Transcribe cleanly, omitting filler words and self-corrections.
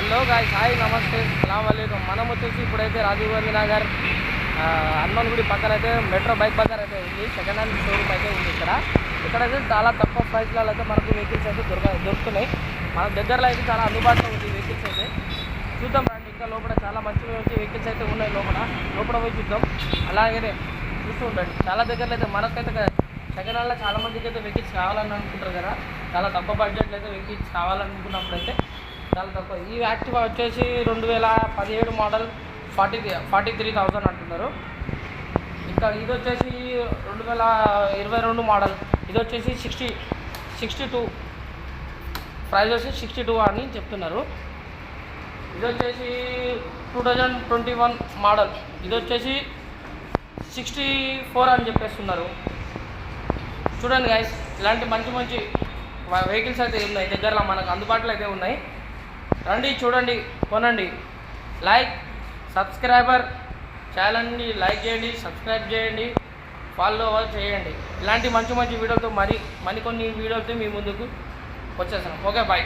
Hello guys, hi, నమస్తే, సలాం అలైకుం. మనం వచ్చేసి ఇప్పుడైతే రాజీవ్ గాంధీ నగర్ హనుమాన్ గుడి పక్కన అయితే మెట్రో బైక్ బజార్ అయితే ఉంది. సెకండ్ హ్యాండ్ షోరూమ్ అయితే ఉంది. ఇక్కడైతే చాలా తక్కువ ప్రైస్లలో అయితే మనకు వెహికల్స్ అయితే దొరుకుతున్నాయి. మన దగ్గరలో అయితే చాలా అందుబాటులో ఉంది వెహికల్స్ అయితే. చూద్దాం రండి, ఇంకా లోపల చాలా మంచి వెహికల్స్ అయితే ఉన్నాయి. లోపల పోయి చూద్దాం. అలాగే చూస్తూ ఉండండి. చాలా దగ్గరలో అయితే మనకైతే సెకండ్ హ్యాండ్లో చాలా మందికి అయితే వెహికల్స్ కావాలని అనుకుంటారు కదా. చాలా తక్కువ బడ్జెట్లో అయితే వెహికల్స్ కావాలనుకున్నప్పుడు అయితే చాలా తక్కువ. ఈ యాక్టివా వచ్చేసి 2017 మోడల్ 43,000 అంటున్నారు. ఇంకా ఇది వచ్చేసి 2022 మోడల్. ఇది వచ్చేసి 62 ప్రైస్ వచ్చి 62 అని చెప్తున్నారు. ఇది వచ్చేసి 2021 మోడల్. ఇది వచ్చేసి 64 అని చెప్పేస్తున్నారు. చూడండి గైస్, ఇలాంటి మంచి వెహికల్స్ అయితే ఉన్నాయి దగ్గరలో, మనకు అందుబాటులో అయితే ఉన్నాయి. రండి, చూడండి, కొనండి. లైక్, సబ్స్క్రైబర్ ఛానల్ని లైక్ చేయండి, సబ్స్క్రైబ్ చేయండి, ఫాలో చేయండి. ఇలాంటి మంచి వీడియోలతో మరికొన్ని వీడియోలతో మీ ముందుకు వచ్చేసాను. Okay, bye.